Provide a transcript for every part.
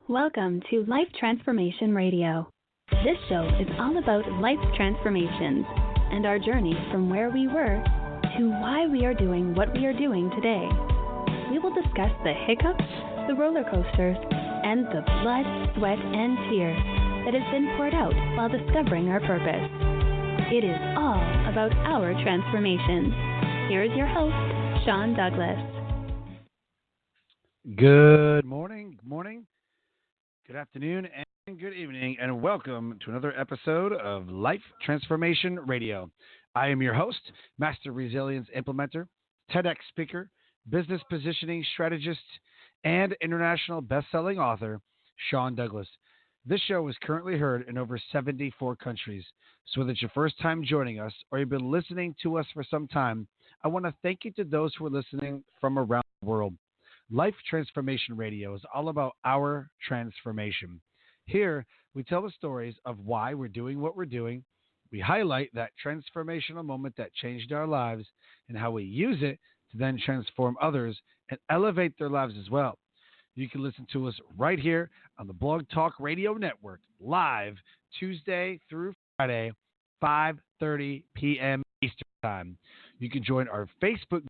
Welcome to Life Transformation Radio. This show is all about life transformations and our journey from where we were to why we are doing what we are doing today. We will discuss the hiccups, the roller coasters, and the blood, sweat, and tears that has been poured out while discovering our purpose. It is all about our transformations. Here is your host, Sean Douglas. Good morning, good afternoon, and good evening, and welcome to another episode of Life Transformation Radio. I am your host, Master Resilience Implementer, TedX Speaker, Business Positioning Strategist, and International Best-Selling Author, Sean Douglas. This show is currently heard in over 74 countries, so whether it's your first time joining us or you've been listening to us for some time, I want to thank you to those who are listening from around the world. Life Transformation Radio is all about our transformation. Here, we tell the stories of why we're doing what we're doing. We highlight that transformational moment that changed our lives and how we use it to then transform others and elevate their lives as well. You can listen to us right here on the Blog Talk Radio Network, live Tuesday through Friday, 5:30 p.m. Eastern Time. You can join our Facebook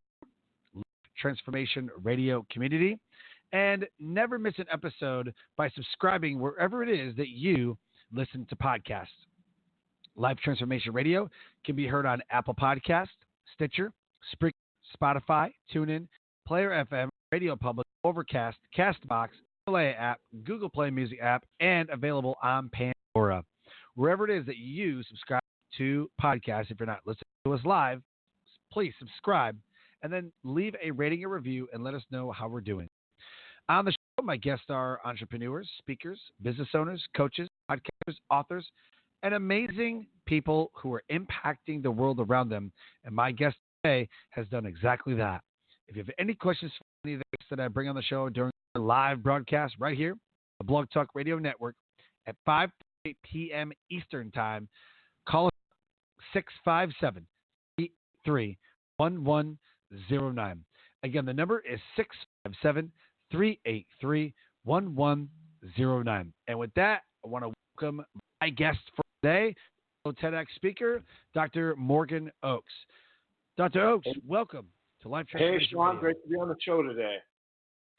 Transformation Radio community and never miss an episode by subscribing wherever it is that you listen to podcasts. Life Transformation Radio can be heard on Apple Podcasts, Stitcher, Spreaker, Spotify, TuneIn, Player FM, Radio Public, Overcast, Castbox, Play app, Google Play Music app, and available on Pandora. Wherever it is that you subscribe to podcasts, if you're not listening to us live, please subscribe and then leave a rating and review and let us know how we're doing. On the show, my guests are entrepreneurs, speakers, business owners, coaches, podcasters, authors, and amazing people who are impacting the world around them. And my guest today has done exactly that. If you have any questions for any of the guests that I bring on the show during the live broadcast right here, the Blog Talk Radio Network at 5:30 p.m. Eastern Time, call us 657-383-1109. Again, the number is 657-383-1109. And with that, I want to welcome my guest for today, TedX speaker, Dr. Morgan Oakes. Dr. Oakes, welcome to Life Transformation. Hey, Sean, Radio. great to be on the show today.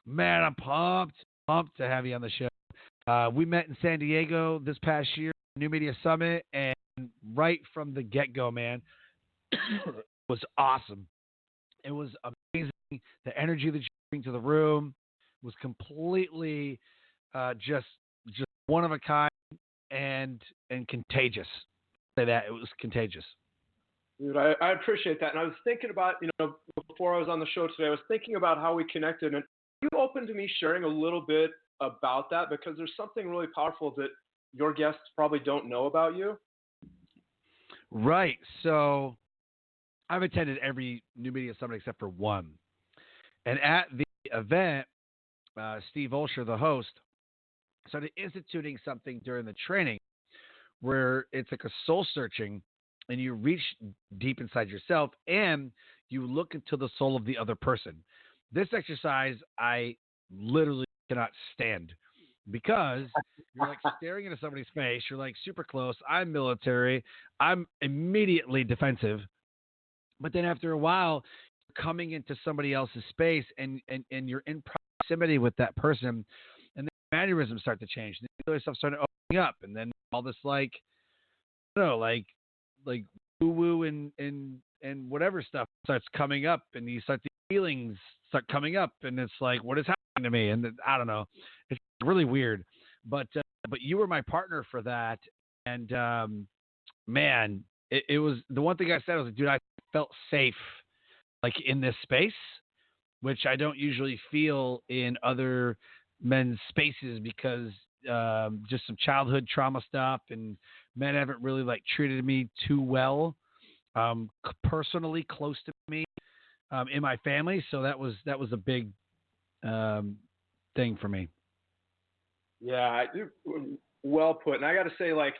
Man, I'm pumped to have you on the show. We met in San Diego this past year, New Media Summit, and right from the get-go, man, it was awesome. It was amazing. The energy that you bring to the room was completely just one of a kind and contagious. I'll say that it was contagious. Dude, I appreciate that. And I was thinking about, before I was on the show today, I was thinking about how we connected. And are you open to me sharing a little bit about that? Because there's something really powerful that your guests probably don't know about you. Right. So I've attended every New Media Summit except for one. And at the event, Steve Olsher, the host, started instituting something during the training where it's like a soul searching and you reach deep inside yourself and you look into the soul of the other person. This exercise I literally cannot stand because you're like staring into somebody's face. You're like super close. I'm military. I'm immediately defensive. But then after a while, you're coming into somebody else's space and you're in proximity with that person, and the mannerisms start to change. And the other stuff started opening up, and then all this like woo-woo and whatever stuff starts coming up, and you start the feelings start coming up, and it's like, what is happening to me? And I don't know. It's really weird. But you were my partner for that, and man, it was the one thing I said was, dude, I felt safe, like in this space, which I don't usually feel in other men's spaces because just some childhood trauma stuff, and men haven't really like treated me too well, personally close to me, in my family. So that was a big thing for me. Yeah, well put. And I got to say, like,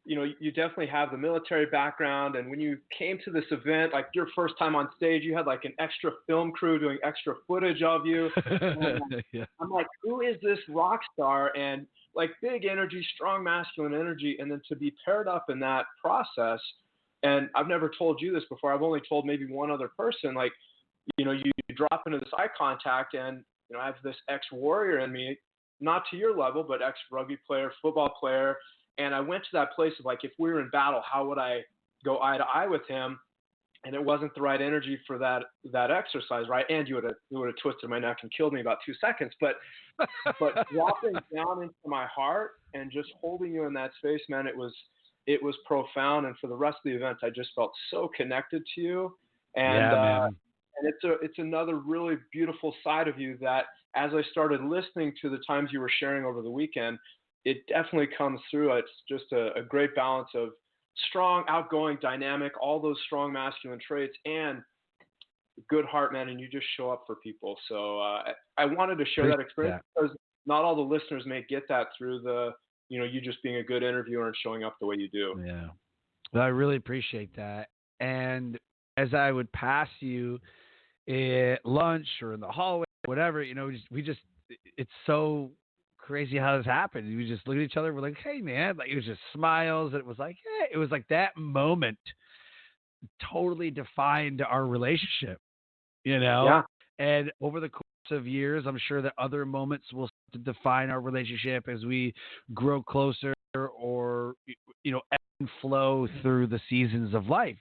you definitely have the military background. And when you came to this event, like your first time on stage, you had like an extra film crew doing extra footage of you. And Yeah. I'm like, who is this rock star? And like big energy, strong masculine energy. And then to be paired up in that process. And I've never told you this before. I've only told maybe one other person, like, you drop into this eye contact and, I have this ex-warrior in me, not to your level, but ex-rugby player, football player. And I went to that place of like, if we were in battle, how would I go eye to eye with him? And it wasn't the right energy for that exercise, right? And you would have twisted my neck and killed me about 2 seconds. But dropping down into my heart and just holding you in that space, man, it was profound. And for the rest of the event, I just felt so connected to you. And Yeah, man. and it's another really beautiful side of you that, as I started listening to the times you were sharing over the weekend, it definitely comes through. It's just a great balance of strong, outgoing, dynamic, all those strong masculine traits, and good heart, man. And you just show up for people. So I wanted to share that experience because not all the listeners may get that through you just being a good interviewer and showing up the way you do. Yeah. Well, I really appreciate that. And as I would pass you at lunch or in the hallway, whatever, it's so crazy how this happened. We just look at each other. We're like, hey, man, like it was just smiles. And it was like, yeah, it was like that moment totally defined our relationship, Yeah. And over the course of years, I'm sure that other moments will start to define our relationship as we grow closer or, ebb and flow through the seasons of life,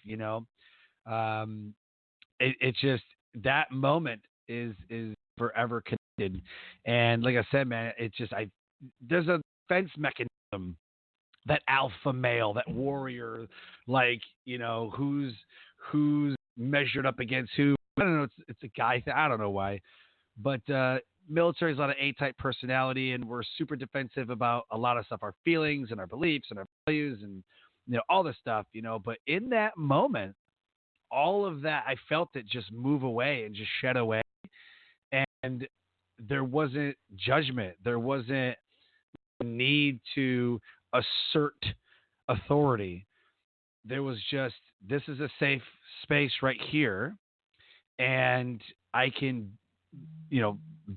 It's just that moment is forever connected. And like I said, man, it's just there's a defense mechanism, that alpha male, that warrior, like, who's measured up against who. I don't know, it's a guy thing. I don't know why. But military is a lot of A-type personality, and we're super defensive about a lot of stuff, our feelings and our beliefs and our values and all this stuff, But in that moment, all of that, I felt it just move away and just shed away. And there wasn't judgment. There wasn't need to assert authority. There was just, this is a safe space right here. And I can,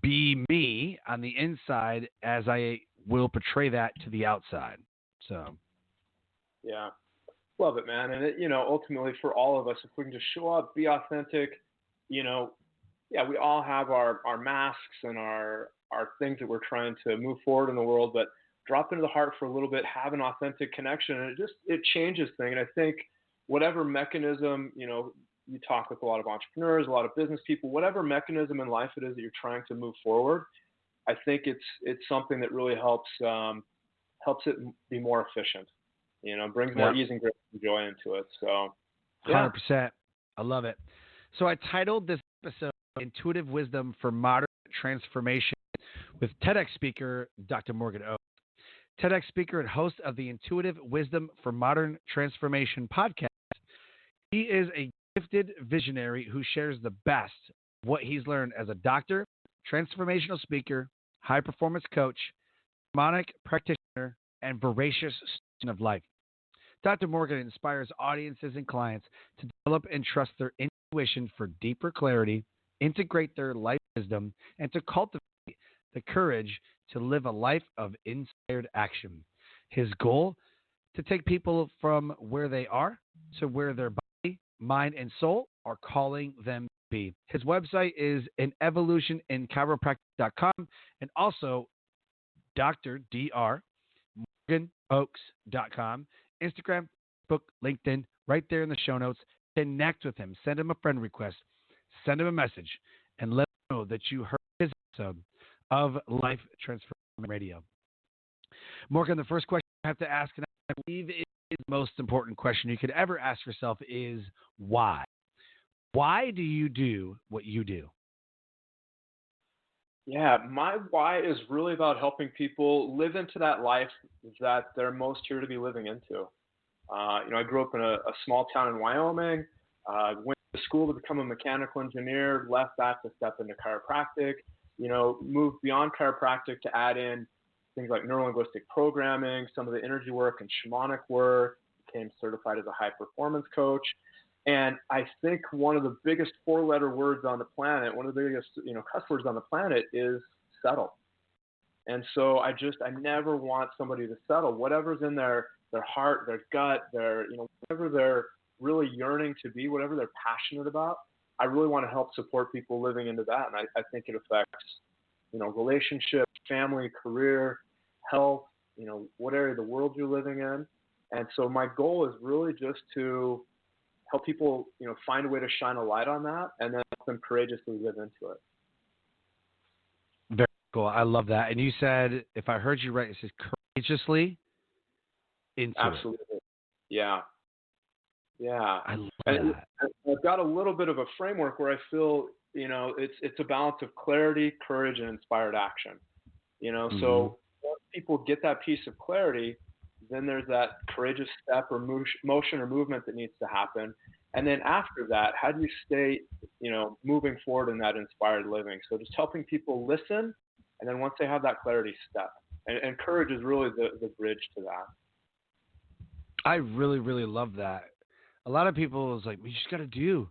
be me on the inside as I will portray that to the outside. So. Yeah. Love it, man. And ultimately for all of us, if we can just show up, be authentic, yeah, we all have our masks and our things that we're trying to move forward in the world, but drop into the heart for a little bit, have an authentic connection, and it changes things. And I think whatever mechanism, you talk with a lot of entrepreneurs, a lot of business people, whatever mechanism in life it is that you're trying to move forward, I think it's something that really helps it be more efficient. Brings more ease and grace and joy into it. So, yeah. 100%. I love it. So I titled this episode Intuitive Wisdom for Modern Transformation with TEDx speaker Dr. Morgan O. TEDx speaker and host of the Intuitive Wisdom for Modern Transformation podcast. He is a gifted visionary who shares the best of what he's learned as a doctor, transformational speaker, high-performance coach, shamanic practitioner, and voracious student of life. Dr. Morgan inspires audiences and clients to develop and trust their intuition for deeper clarity, integrate their life wisdom, and to cultivate the courage to live a life of inspired action. His goal, to take people from where they are to where their body, mind, and soul are calling them to be. His website is anevolutioninchiropractic.com and also drdrmorganoaks.com. Instagram, Facebook, LinkedIn, right there in the show notes. Connect with him. Send him a friend request. Send him a message and let him know that you heard his episode of Life Transformation Radio. Morgan, the first question I have to ask, and I believe is the most important question you could ever ask yourself, is why? Why do you do what you do? Yeah, my why is really about helping people live into that life that they're most here to be living into. I grew up in a small town in Wyoming, went to school to become a mechanical engineer, left that to step into chiropractic, moved beyond chiropractic to add in things like neurolinguistic programming, some of the energy work and shamanic work, became certified as a high performance coach. And I think one of the biggest 4-letter words on the planet, one of the biggest, cuss words on the planet is settle. And so I never want somebody to settle. Whatever's in their heart, their gut, whatever they're really yearning to be, whatever they're passionate about, I really want to help support people living into that. And I think it affects, relationships, family, career, health, what area of the world you're living in. And so my goal is really just to help people, find a way to shine a light on that and then help them courageously live into it. Very cool. I love that. And you said, if I heard you right, it says courageously into Absolutely. it. Yeah. Yeah. I love and that. I've got a little bit of a framework where I feel, it's a balance of clarity, courage, and inspired action. So once people get that piece of clarity, then there's that courageous step or motion or movement that needs to happen. And then after that, how do you stay, moving forward in that inspired living? So just helping people listen, and then once they have that clarity, step. And courage is really the bridge to that. I really, really love that. A lot of people is like, you just got to do.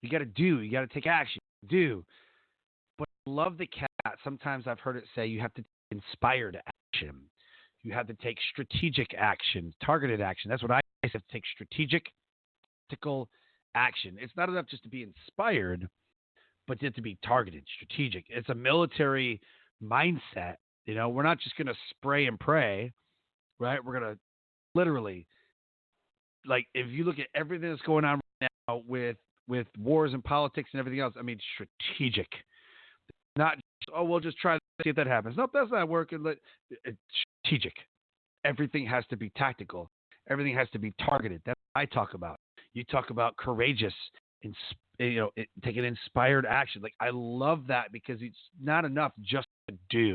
You got to do. You got to take action. Do. But I love the cat. Sometimes I've heard it say you have to take inspired action. You have to take strategic action, targeted action. That's what I say, to take strategic, tactical action. It's not enough just to be inspired, but to be targeted, strategic. It's a military mindset. We're not just going to spray and pray, right? We're going to literally, like, if you look at everything that's going on right now with wars and politics and everything else, I mean, strategic. Not just, we'll just try to see if that happens. Nope, that's not working. It's strategic. Everything has to be tactical. Everything has to be targeted. That's what I talk about. You talk about courageous, taking inspired action. Like, I love that because it's not enough just to do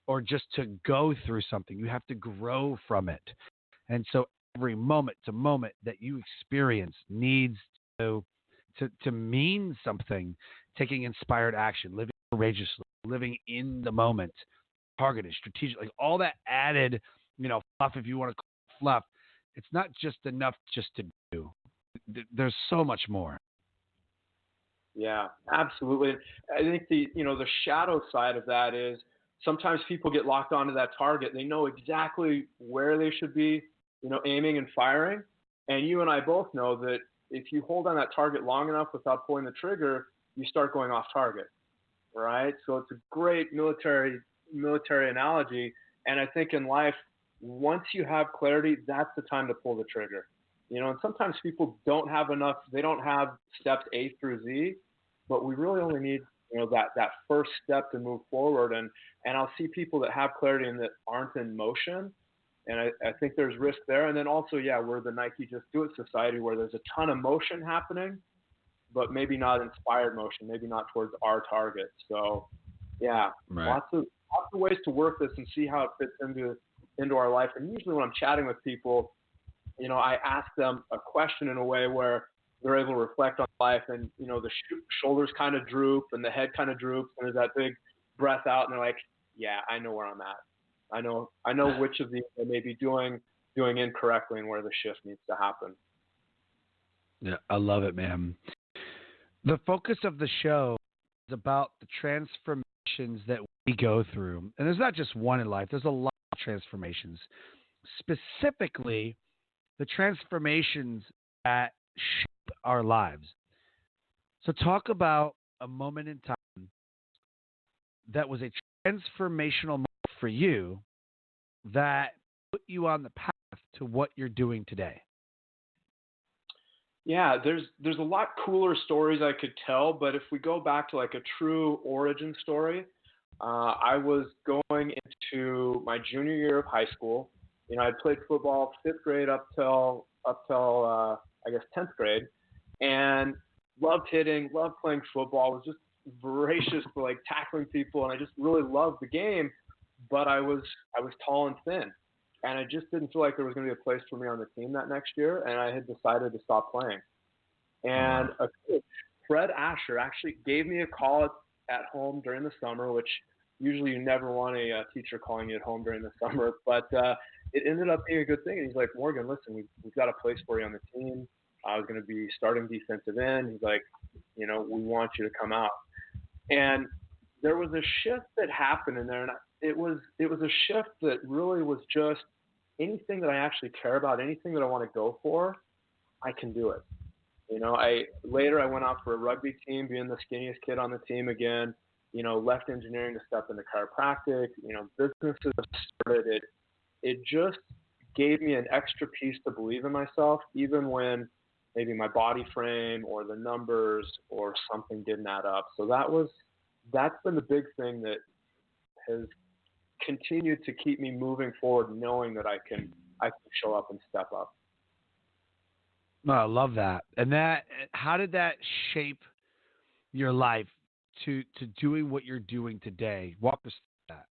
or just to go through something. You have to grow from it. And so every moment to moment that you experience needs to mean something. Taking inspired action, living courageously, living in the moment, targeted, strategic, like all that added, fluff, if you want to call it fluff. It's not just enough just to do. There's so much more. Yeah, absolutely. I think the shadow side of that is sometimes people get locked onto that target. They know exactly where they should be, aiming and firing. And you and I both know that if you hold on that target long enough without pulling the trigger, you start going off target, right? So it's a great military analogy. And I think in life, once you have clarity, that's the time to pull the trigger. And sometimes people don't have enough, they don't have steps A through Z, but we really only need, that first step to move forward. And I'll see people that have clarity and that aren't in motion. And I think there's risk there. And then also, we're the Nike Just Do It society where there's a ton of motion happening, but maybe not inspired motion, maybe not towards our target. So right. lots of ways to work this and see how it fits into our life. And usually when I'm chatting with people, I ask them a question in a way where they're able to reflect on life, and the shoulders kind of droop and the head kind of droops, and there's that big breath out, and they're like, yeah, I know where I'm at. I know which of these I may be doing incorrectly and where the shift needs to happen. Yeah, I love it, man. The focus of the show is about the transformations that we go through. And there's not just one in life. There's a lot of transformations. Specifically, the transformations that shape our lives. So talk about a moment in time that was a transformational moment for you that put you on the path to what you're doing today. Yeah, there's a lot cooler stories I could tell, but if we go back to like a true origin story, I was going into my junior year of high school. I played football 5th grade up till I guess 10th grade, and loved hitting, loved playing football. Was just voracious for like tackling people, and I just really loved the game. But I was tall and thin, and I just didn't feel like there was going to be a place for me on the team that next year, and I had decided to stop playing. And a coach, Fred Asher, actually gave me a call at home during the summer, which usually you never want a teacher calling you at home during the summer, but it ended up being a good thing. And he's like, Morgan, listen, we've got a place for you on the team. I was going to be starting defensive end. He's like, we want you to come out. And there was a shift that happened in there, and it was a shift that really was just anything that I actually care about, anything that I want to go for, I can do it. Later I went out for a rugby team, being the skinniest kid on the team again. Left engineering to step into chiropractic. Businesses started. It just gave me an extra piece to believe in myself, even when maybe my body frame or the numbers or something didn't add up. So that's been the big thing that has continued to keep me moving forward, knowing that I can show up and step up. Oh, I love that. And how did that shape your life to doing what you're doing today? Walk us through that.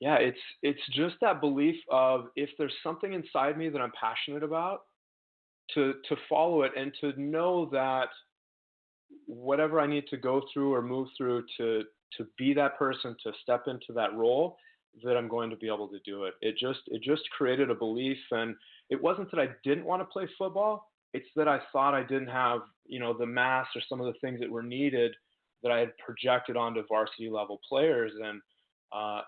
Yeah, it's just that belief of, if there's something inside me that I'm passionate about, to follow it, and to know that whatever I need to go through or move through to be that person, to step into that role, that I'm going to be able to do it. It just created a belief, and it wasn't that I didn't want to play football. It's that I thought I didn't have, the mass or some of the things that were needed that I had projected onto varsity level players. And I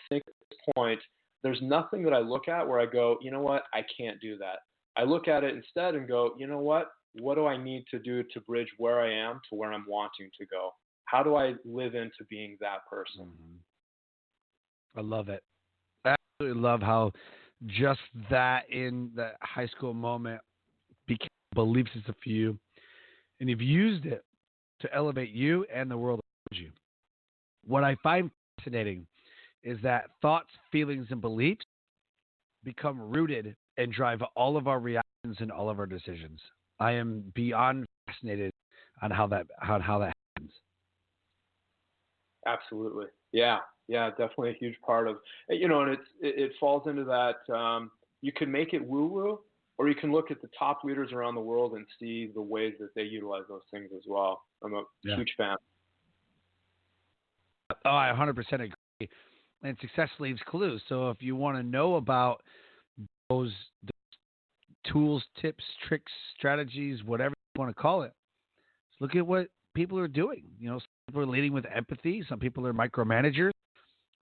think at this point, there's nothing that I look at where I go, you know what, I can't do that. I look at it instead and go, you know what do I need to do to bridge where I am to where I'm wanting to go? How do I live into being that person? Mm-hmm. I love it. I absolutely love how just that in the high school moment became a belief system for you, and you've used it to elevate you and the world around you. What I find fascinating is that thoughts, feelings, and beliefs become rooted and drive all of our reactions and all of our decisions. I am beyond fascinated on how that happens. Absolutely. Yeah. Yeah. Definitely a huge part of, and it falls into that. You can make it woo woo, or you can look at the top leaders around the world and see the ways that they utilize those things as well. I'm a huge fan. Oh, I 100% agree. And success leaves clues. So if you want to know about those tools, tips, tricks, strategies, whatever you want to call it, just look at what people are doing. Some people are leading with empathy. Some people are micromanagers.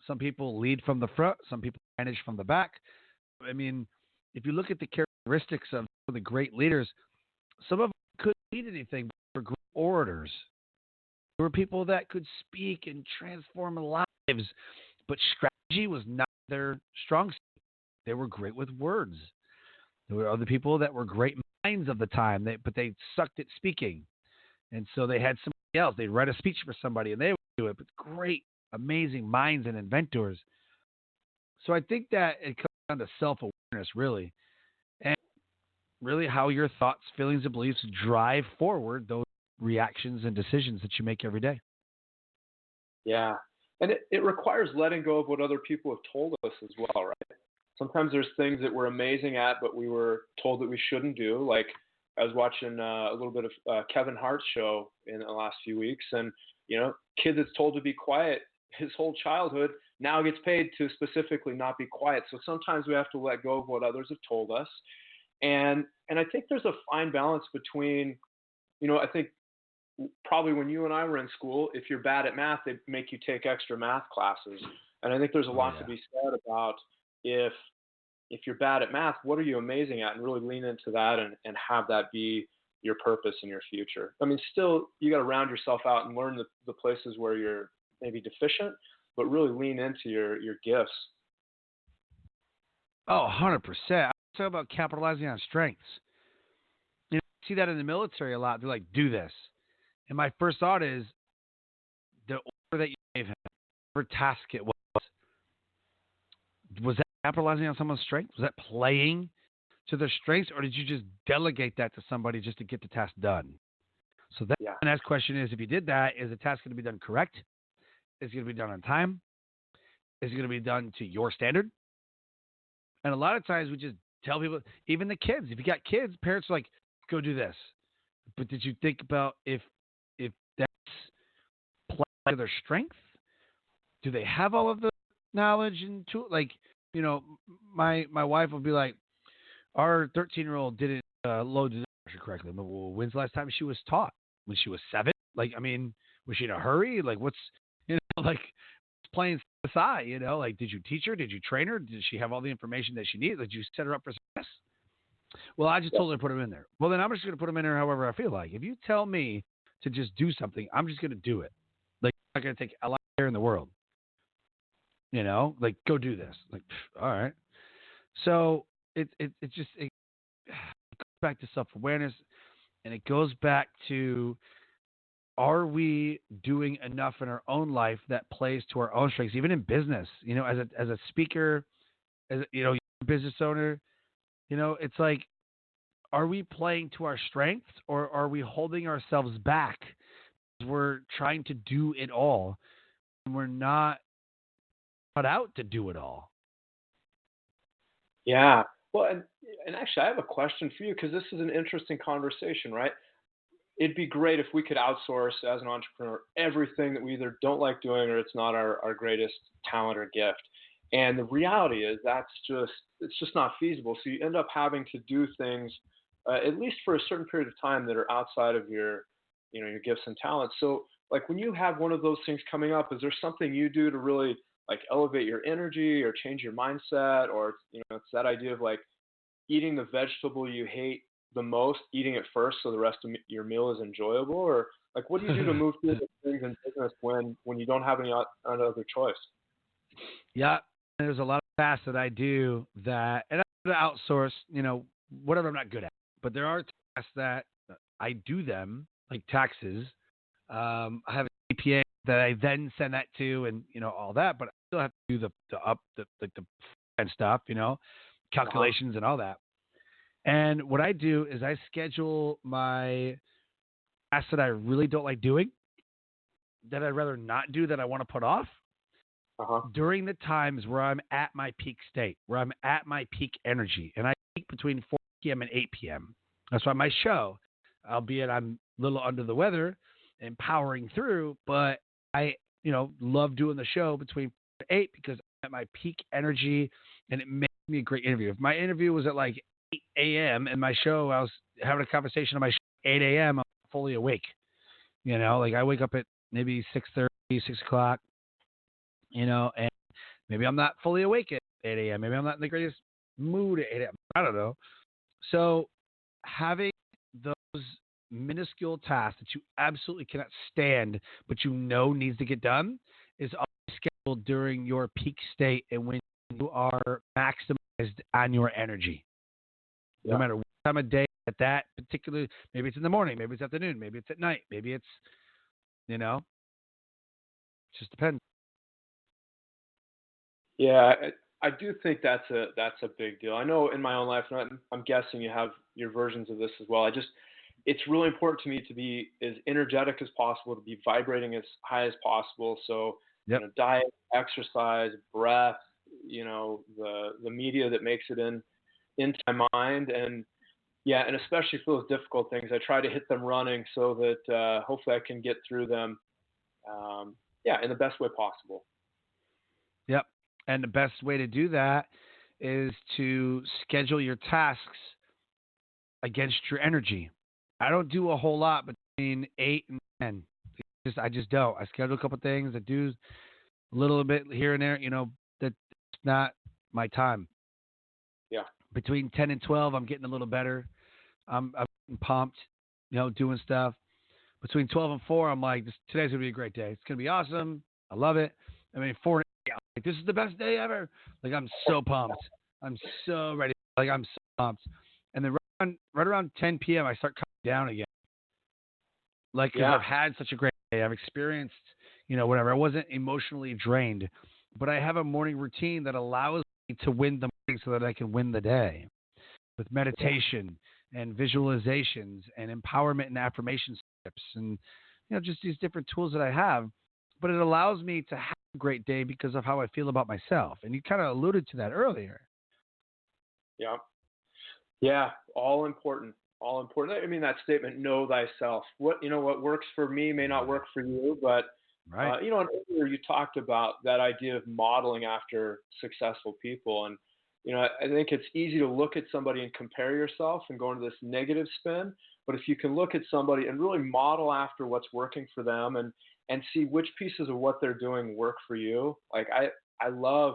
Some people lead from the front. Some people manage from the back. I mean, if you look at the characteristics of the great leaders, some of them couldn't lead anything, but they were great orators. There were people that could speak and transform lives, but strategy was not their strong suit. They were great with words. There were other people that were great minds of the time, but they sucked at speaking. And so they had somebody else. They'd write a speech for somebody, and they would do it, but great, amazing minds and inventors. So I think that it comes down to self-awareness, really, and really how your thoughts, feelings, and beliefs drive forward those reactions and decisions that you make every day. Yeah. And it requires letting go of what other people have told us as well, right? Sometimes there's things that we're amazing at, but we were told that we shouldn't do. Like, I was watching a little bit of Kevin Hart's show in the last few weeks, and kid that's told to be quiet his whole childhood now gets paid to specifically not be quiet. So sometimes we have to let go of what others have told us, and I think there's a fine balance between, I think probably when you and I were in school, if you're bad at math, they make you take extra math classes, and I think there's a lot to be said about if you're bad at math, what are you amazing at, and really lean into that and have that be your purpose in your future. I mean, still, you got to round yourself out and learn the places where you're maybe deficient, but really lean into your gifts. Oh, 100%. I talk about capitalizing on strengths. You see that in the military a lot. They're like, do this. And my first thought is, the order that you gave him, whatever task it was that capitalizing on someone's strength? Was that playing to their strengths, or did you just delegate that to somebody just to get the task done? So the next question is, if you did that, is the task going to be done correct? Is it going to be done on time? Is it going to be done to your standard? And a lot of times we just tell people, even the kids, if you got kids, parents are like, go do this. But did you think about if that's playing to their strength, do they have all of the knowledge and tool? Like, you know, my wife will be like, our 13-year-old didn't load the dishwasher correctly. But, well, when's the last time she was taught? When she was 7? Like, I mean, was she in a hurry? Like, what's, like, playing aside, like, did you teach her? Did you train her? Did she have all the information that she needed? Did you set her up for success? Well, I just told her to put them in there. Well, then I'm just going to put them in there however I feel like. If you tell me to just do something, I'm just going to do it. Like, I'm not going to take a lot of care in the world. Like, go do this. Like, all right. So it goes back to self-awareness, and it goes back to, are we doing enough in our own life that plays to our own strengths, even in business? As a speaker, as you're a business owner, it's like, are we playing to our strengths, or are we holding ourselves back? We're trying to do it all, and we're not cut out to do it all. Yeah. Well, and actually, I have a question for you, because this is an interesting conversation, right? It'd be great if we could outsource as an entrepreneur everything that we either don't like doing or it's not our greatest talent or gift. And the reality is it's just not feasible. So you end up having to do things, at least for a certain period of time, that are outside of your gifts and talents. So like, when you have one of those things coming up, is there something you do to really like elevate your energy or change your mindset? Or, it's that idea of like eating the vegetable you hate the most, eating it first so the rest of your meal is enjoyable? Or like, what do you do to move through the things in business when you don't have any other choice? Yeah, there's a lot of tasks that I do that, and I outsource, whatever I'm not good at. But there are tasks that I do them, like taxes. I have a CPA that I then send that to, and all that. But I still have to do the and stuff, calculations and all that. And what I do is I schedule my tasks that I really don't like doing, that I'd rather not do, that I want to put off, during the times where I'm at my peak state, where I'm at my peak energy. And I peak between 4 p.m. and 8 p.m. That's why my show, albeit I'm a little under the weather and powering through, but I, love doing the show between 4 and 8, because I'm at my peak energy, and it makes me a great interview. If my interview was at like 8 a.m. and my show, I was having a conversation on my show at 8 a.m., I'm fully awake. Like, I wake up at maybe 6:30, 6 o'clock, and maybe I'm not fully awake at 8 a.m. Maybe I'm not in the greatest mood at 8 a.m. I don't know. So having those minuscule tasks that you absolutely cannot stand, but needs to get done, is always scheduled during your peak state and when you are maximized on your energy. Yeah. No matter what time of day at that particular, maybe it's in the morning, maybe it's afternoon, maybe it's at night, maybe it's, it just depends. Yeah, I do think that's a big deal. I know in my own life, and I'm guessing you have your versions of this as well. It's really important to me to be as energetic as possible, to be vibrating as high as possible. So, diet, exercise, breath, the media that makes it into my mind, and especially for those difficult things, I try to hit them running so that hopefully I can get through them, in the best way possible. Yep. And the best way to do that is to schedule your tasks against your energy. I don't do a whole lot between 8 and 10. I just don't. I schedule a couple of things. I do a little bit here and there, that's not my time. Yeah. Between 10 and 12, I'm getting a little better. I'm pumped, doing stuff. Between 12 and 4, I'm like, today's going to be a great day. It's going to be awesome. I love it. 4 and 8, like, this is the best day ever. Like, I'm so pumped. I'm so ready. Like, I'm so pumped. And then right around 10 p.m., I start coming down again. Like, because I've had such a great day. I've experienced, whatever. I wasn't emotionally drained. But I have a morning routine that allows me to win the morning so that I can win the day. With meditation and visualizations and empowerment and affirmation scripts and, just these different tools that I have. But it allows me to have a great day because of how I feel about myself. And you kind of alluded to that earlier. Yeah. Yeah. All important. I mean, that statement, know thyself. What works for me may not work for you, but Right. And earlier you talked about that idea of modeling after successful people. And, I think it's easy to look at somebody and compare yourself and go into this negative spin. But if you can look at somebody and really model after what's working for them and see which pieces of what they're doing work for you. Like I love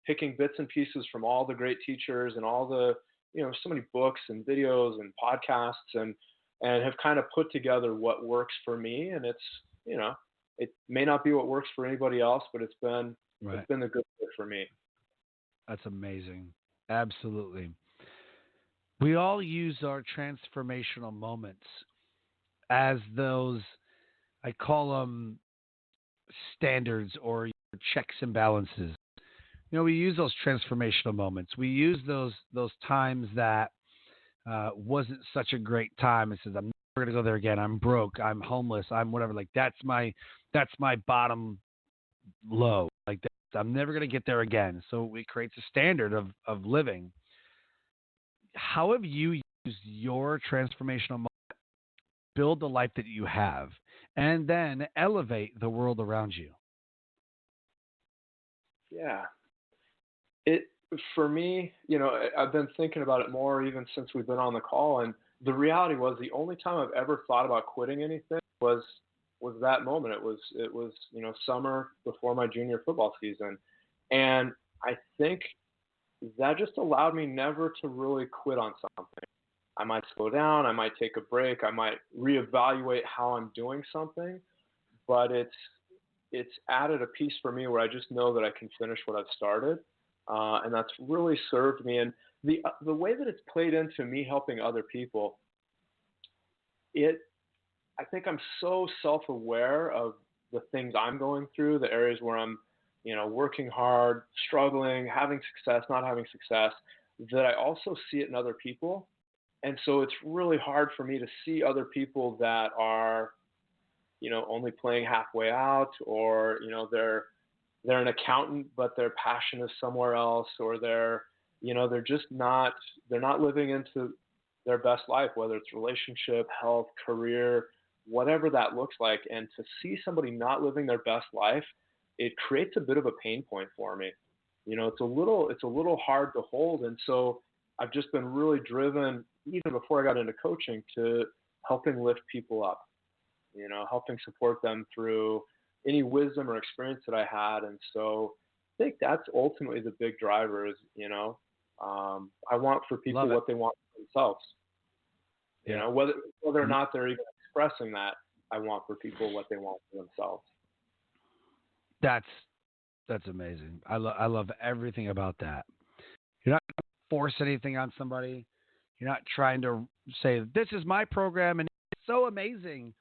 picking bits and pieces from all the great teachers and all the, so many books and videos and podcasts and have kind of put together what works for me. And it's, it may not be what works for anybody else, but it's been Right. the good fit for me. That's amazing. Absolutely. We all use our transformational moments as those, I call them standards or your checks and balances. We use those transformational moments. We use those times that wasn't such a great time. It says I'm never gonna go there again. I'm broke. I'm homeless. I'm whatever. Like that's my bottom low. Like I'm never gonna get there again. So it creates a standard of living. How have you used your transformational moment to build the life that you have, and then elevate the world around you? Yeah. It for me, I've been thinking about it more even since we've been on the call, and the reality was the only time I've ever thought about quitting anything was that moment. It was summer before my junior football season, and I think that just allowed me never to really quit on something. I might slow down, I might take a break, I might reevaluate how I'm doing something, but it's added a piece for me where I just know that I can finish what I've started, and that's really served me. And the way that it's played into me helping other people, it I think I'm so self-aware of the things I'm going through, the areas where I'm, working hard, struggling, having success, not having success, that I also see it in other people. And so it's really hard for me to see other people that are, only playing halfway out, or, they're an accountant, but their passion is somewhere else, or they're just not, they're not living into their best life, whether it's relationship, health, career, whatever that looks like. And to see somebody not living their best life, it creates a bit of a pain point for me. It's a little hard to hold. And so I've just been really driven, even before I got into coaching, to helping lift people up, helping support them through any wisdom or experience that I had. And so I think that's ultimately the big driver is, I want for people Love it. what they want for themselves. Yeah. Whether or not they're even expressing that, I want for people what they want for themselves. That's that's amazing. I love everything about that. You're not trying to force anything on somebody. You're not trying to say this is my program and it's so amazing,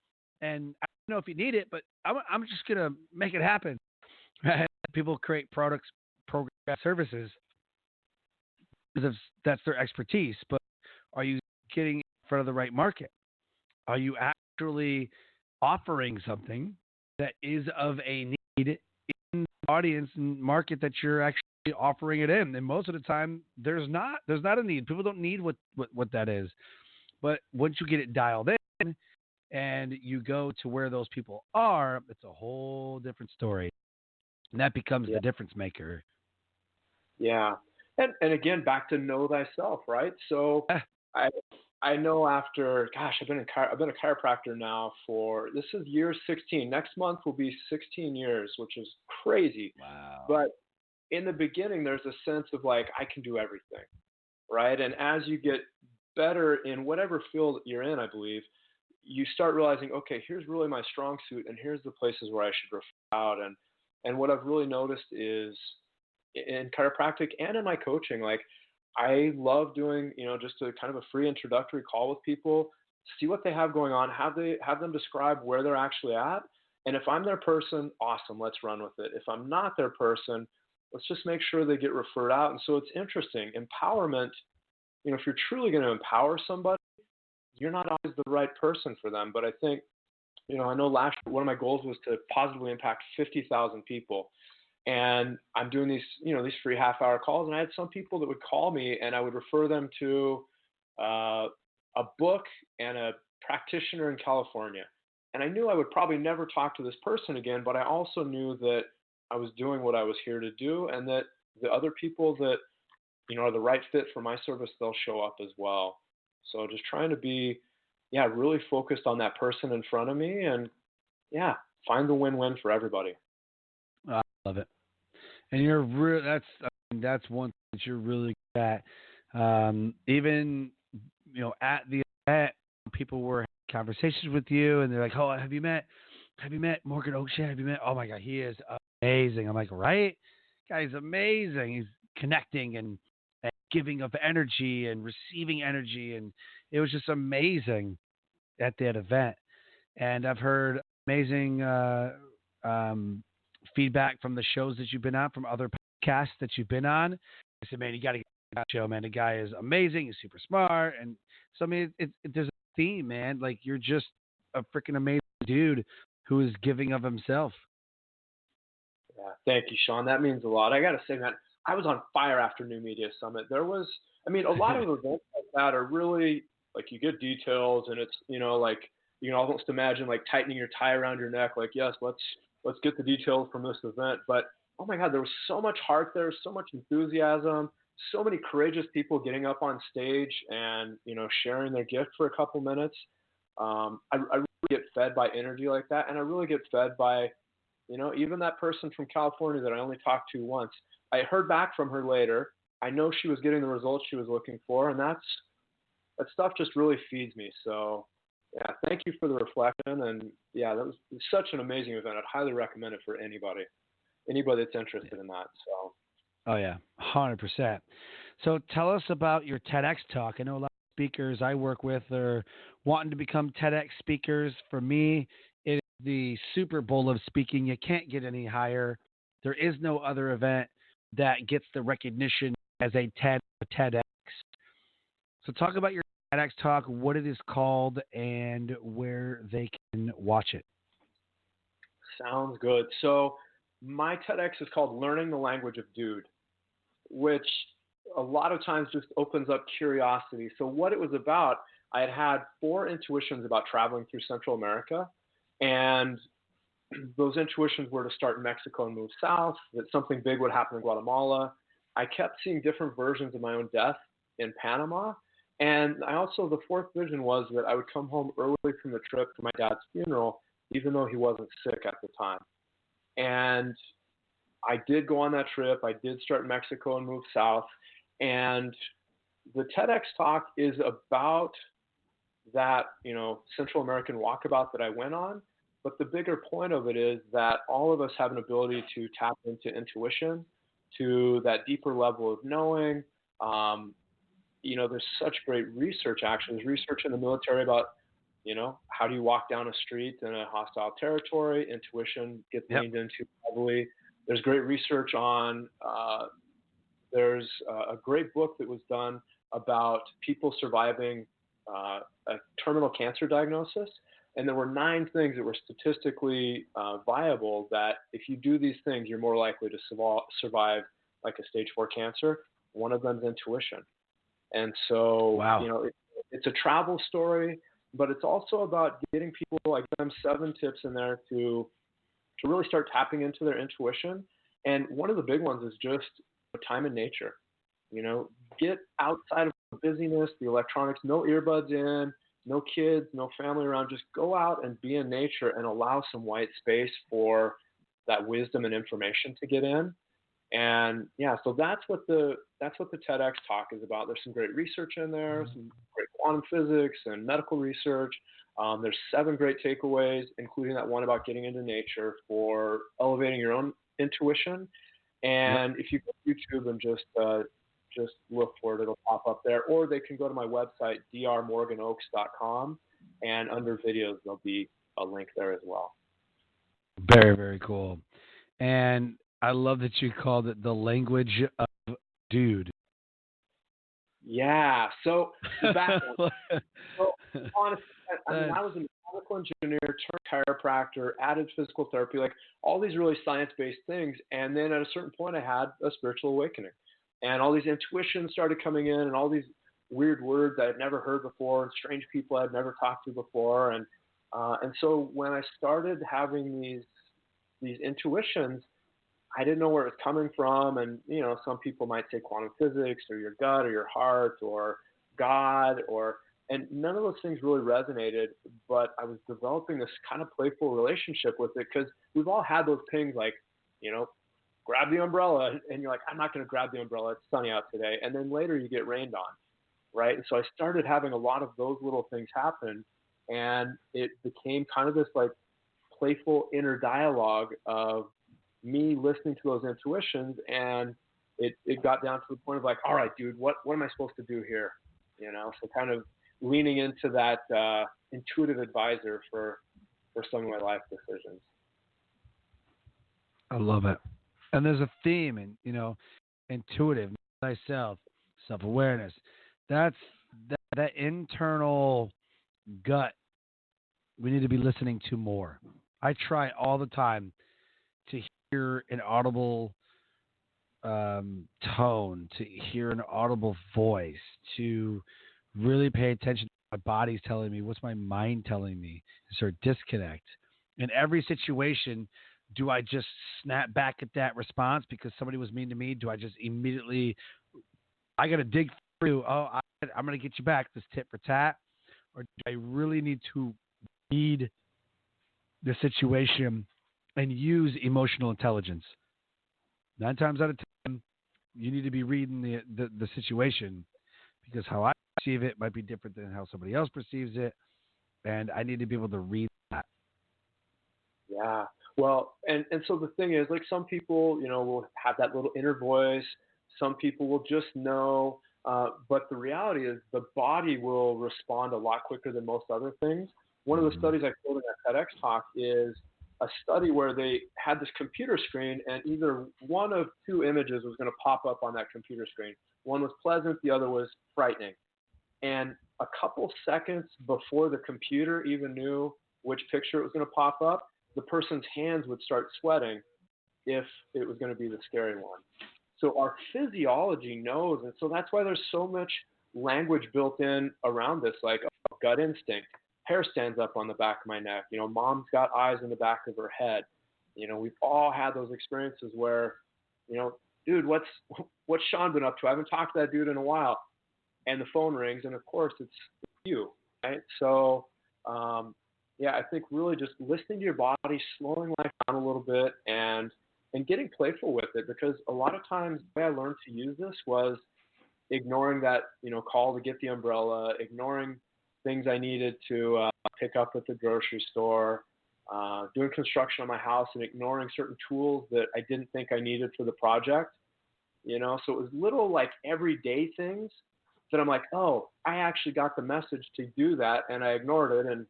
and I don't know if you need it, but I'm just gonna make it happen. People create products, programs, services because that's their expertise. But are you getting in front of the right market? Are you actually offering something that is of a need in the audience and market that you're actually offering it in? And most of the time, there's not a need. People don't need what that is. But once you get it dialed in and you go to where those people are, it's a whole different story, and that becomes Yeah. the difference maker. Yeah. And again, back to know thyself, right? So Eh, I I know after, gosh, I've been a chiropractor now for, this is year 16. Next month will be 16 years, which is crazy. wow. But in the beginning, there's a sense of like I can do everything, right? And as you get better in whatever field you're in, I believe, you start realizing, okay, here's really my strong suit, and here's the places where I should refer out. And what I've really noticed is in chiropractic and in my coaching, like I love doing, just a kind of a free introductory call with people, see what they have going on, have them describe where they're actually at. And if I'm their person, awesome, let's run with it. If I'm not their person, let's just make sure they get referred out. And so it's interesting. Empowerment, if you're truly going to empower somebody, you're not always the right person for them. But I think, I know last year, one of my goals was to positively impact 50,000 people. And I'm doing these free half-hour calls, and I had some people that would call me, and I would refer them to uh, a book and a practitioner in California. And I knew I would probably never talk to this person again, but I also knew that I was doing what I was here to do, and that the other people that, are the right fit for my service, they'll show up as well. So just trying to be, yeah, really focused on that person in front of me, and yeah, find the win-win for everybody. I love it. And you're that's one thing that you're really good at. Even at the event, people were having conversations with you, and they're like, "Oh, have you met Morgan Oakshire? Have you met? Oh my God, he is amazing." I'm like, "Right, guy's amazing. He's connecting and giving of energy and receiving energy, and it was just amazing at that event." And I've heard amazing um, feedback from the shows that you've been on, from other podcasts that you've been on. I said, "Man, you got to get on that show, man. The guy is amazing. He's super smart." And so, I mean, there's a theme, man. Like, you're just a freaking amazing dude who is giving of himself. Yeah, thank you, Sean. That means a lot. I got to say, man, I was on fire after New Media Summit. A lot of events like that are really like you get details, and it's like you can almost imagine like tightening your tie around your neck. Like, yes, let's get the details from this event. But oh my God, there was so much heart there, so much enthusiasm, so many courageous people getting up on stage and sharing their gift for a couple minutes. I really get fed by energy like that, and I really get fed by even that person from California that I only talked to once. I heard back from her later. I know she was getting the results she was looking for, and that stuff just really feeds me. So, yeah, thank you for the reflection. And yeah, that was such an amazing event. I'd highly recommend it for anybody that's interested in that. So. Oh yeah, 100%. So tell us about your TEDx talk. I know a lot of speakers I work with are wanting to become TEDx speakers. For me, it is the Super Bowl of speaking. You can't get any higher. There is no other event that gets the recognition as a TED or TEDx. So talk about your TEDx talk, what it is called, and where they can watch it. Sounds good. So my TEDx is called Learning the Language of Dude, which a lot of times just opens up curiosity. So what it was about, I had 4 intuitions about traveling through Central America, and those intuitions were to start in Mexico and move south, that something big would happen in Guatemala. I kept seeing different versions of my own death in Panama. And the 4th vision was that I would come home early from the trip for my dad's funeral, even though he wasn't sick at the time. And I did go on that trip. I did start in Mexico and move south. And the TEDx talk is about that, Central American walkabout that I went on. But the bigger point of it is that all of us have an ability to tap into intuition, to that deeper level of knowing. There's such great research, actually. There's research in the military about, how do you walk down a street in a hostile territory? Intuition gets leaned into heavily. There's great research on, there's a great book that was done about people surviving a terminal cancer diagnosis. And there were 9 things that were statistically viable that if you do these things, you're more likely to survive like a stage 4 cancer. One of them is intuition. And so, wow. It's a travel story, but it's also about getting people, like them 7 tips in there to really start tapping into their intuition. And one of the big ones is just time in nature. Get outside of the busyness, the electronics, no earbuds in, no kids, no family around. Just go out and be in nature and allow some white space for that wisdom and information to get in. And yeah, so that's what the TEDx talk is about. There's some great research in there, some great quantum physics and medical research. There's 7 great takeaways, including that one about getting into nature for elevating your own intuition. And if you go to YouTube and just look for it, it'll pop up there. Or they can go to my website, drmorganoakes.com, and under videos, there'll be a link there as well. Very, very cool. And I love that you called it the language of dude. Yeah. So the background. So honestly, I was a mechanical engineer, turned chiropractor, added physical therapy, like all these really science-based things. And then at a certain point, I had a spiritual awakening, and all these intuitions started coming in, and all these weird words I had never heard before, and strange people I'd never talked to before. And And so when I started having these intuitions, I didn't know where it was coming from. And, some people might say quantum physics or your gut or your heart or God and none of those things really resonated, but I was developing this kind of playful relationship with it because we've all had those pings like, grab the umbrella and you're like, I'm not going to grab the umbrella. It's sunny out today. And then later you get rained on. Right. And so I started having a lot of those little things happen, and it became kind of this like playful inner dialogue of me listening to those intuitions, and it got down to the point of like, all right, dude, what am I supposed to do here? So kind of leaning into that intuitive advisor for some of my life decisions. I love it. And there's a theme in, intuitive, thyself, self-awareness. That's that internal gut we need to be listening to more. I try all the time to hear an audible tone, to hear an audible voice, to really pay attention to what my body's telling me, what's my mind telling me. Is there a disconnect? In every situation, do I just snap back at that response because somebody was mean to me? Do I just immediately, I got to dig through, I'm going to get you back, this tit for tat? Or do I really need to read the situation and use emotional intelligence? 9 times out of 10, you need to be reading the situation, because how I perceive it might be different than how somebody else perceives it, and I need to be able to read that. Yeah. Well, and so the thing is, like, some people, will have that little inner voice. Some people will just know. But the reality is the body will respond a lot quicker than most other things. One of the studies I quoted at TedX talk is a study where they had this computer screen, and either one of 2 images was going to pop up on that computer screen. One was pleasant, the other was frightening. And a couple seconds before the computer even knew which picture it was going to pop up, the person's hands would start sweating if it was going to be the scary one. So our physiology knows, and so that's why there's so much language built in around this, like gut instinct. Hair stands up on the back of my neck. Mom's got eyes in the back of her head. We've all had those experiences where, dude, what's Sean been up to? I haven't talked to that dude in a while. And the phone rings, and of course it's you, right? So, I think really just listening to your body, slowing life down a little bit, and getting playful with it, because a lot of times the way I learned to use this was ignoring that, call to get the umbrella, ignoring things I needed to pick up at the grocery store, doing construction on my house and ignoring certain tools that I didn't think I needed for the project. So it was little like everyday things that I'm like, oh, I actually got the message to do that, and I ignored it, and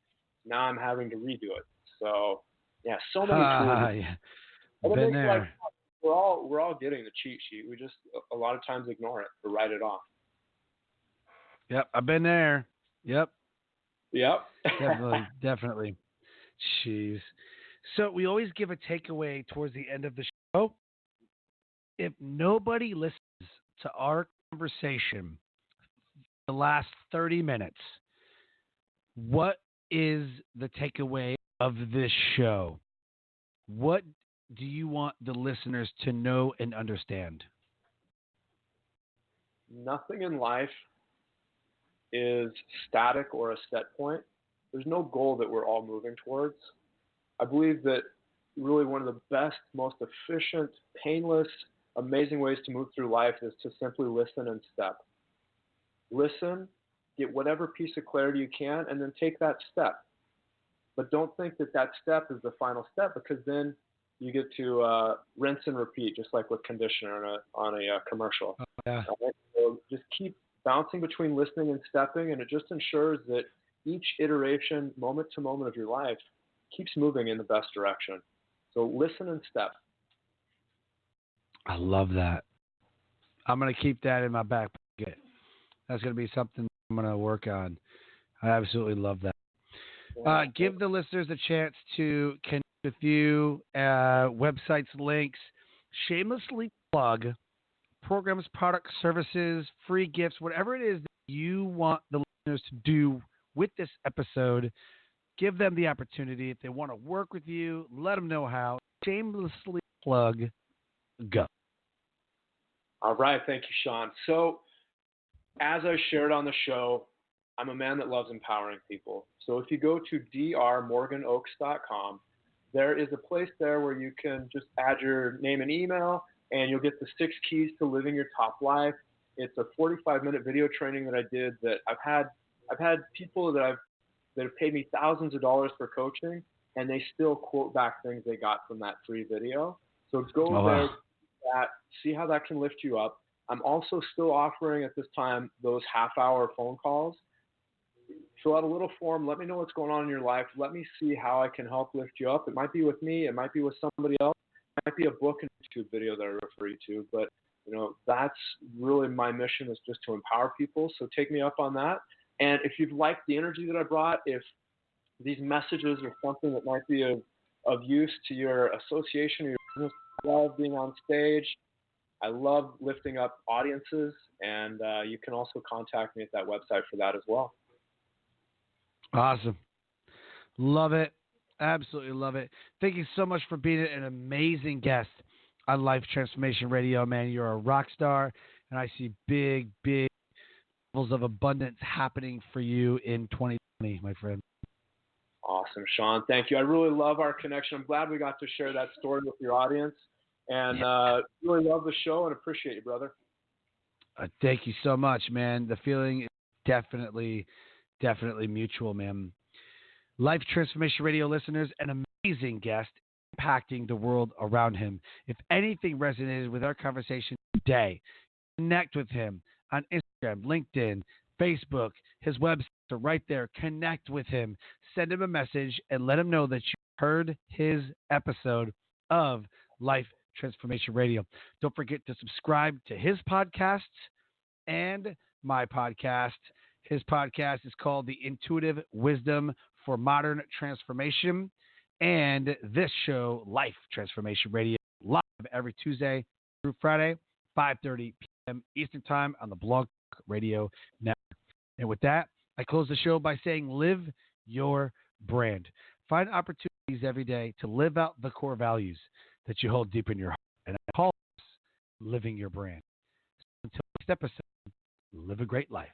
now I'm having to redo it. So so many tools. Yeah. Been there. like, we're all getting the cheat sheet. We just a lot of times ignore it or write it off. Yep, I've been there. Yep. Definitely. Jeez. So we always give a takeaway towards the end of the show. If nobody listens to our conversation the last 30 minutes, what is the takeaway of this show? What do you want the listeners to know and understand? Nothing in life is static or a set point. There's no goal that we're all moving towards. I believe that really one of the best, most efficient, painless, amazing ways to move through life is to simply listen and step. Listen, get whatever piece of clarity you can, and then take that step. But don't think that that step is the final step, because then you get to rinse and repeat, just like with conditioner on a commercial. Oh, yeah. So just keep bouncing between listening and stepping, and it just ensures that each iteration, moment to moment of your life, keeps moving in the best direction. So listen and step. I love that. I'm going to keep that in my back pocket. That's going to be something I'm going to work on. I absolutely love that. Give the listeners a chance to connect with you, websites, links, shamelessly plug programs, products, services, free gifts, whatever it is that you want the listeners to do with this episode. Give them the opportunity. If they want to work with you, let them know how. Shamelessly plug, go. All right. Thank you, Sean. So, as I shared on the show, I'm a man that loves empowering people. So if you go to drmorganoaks.com, there is a place there where you can just add your name and email, and you'll get the 6 keys to living your top life. It's a 45-minute video training that I did that I've had people that have paid me thousands of dollars for coaching, and they still quote back things they got from that free video. So go there, see how that can lift you up. I'm also still offering at this time those half-hour phone calls. Fill out a little form. Let me know what's going on in your life. Let me see how I can help lift you up. It might be with me. It might be with somebody else. It might be a book and YouTube video that I refer you to. But, that's really my mission, is just to empower people. So take me up on that. And if you've liked the energy that I brought, if these messages are something that might be of use to your association or your business, I love being on stage. I love lifting up audiences, and you can also contact me at that website for that as well. Awesome. Love it. Absolutely love it. Thank you so much for being an amazing guest on Life Transformation Radio, man. You're a rock star, and I see big, big levels of abundance happening for you in 2020, my friend. Awesome, Sean. Thank you. I really love our connection. I'm glad we got to share that story with your audience, and really love the show and appreciate you, brother. Thank you so much, man. The feeling is definitely mutual, man. Life Transformation Radio listeners, an amazing guest impacting the world around him. If anything resonated with our conversation today, connect with him on Instagram, LinkedIn, Facebook. His websites are right there. Connect with him. Send him a message and let him know that you heard his episode of Life Transformation Radio. Don't forget to subscribe to his podcasts and my podcast. His podcast is called The Intuitive Wisdom for Modern Transformation. And this show, Life Transformation Radio, live every Tuesday through Friday, 5:30 p.m. Eastern Time on the Blog Talk Radio Network. And with that, I close the show by saying, live your brand. Find opportunities every day to live out the core values that you hold deep in your heart. And I call this living your brand. So until next episode, live a great life.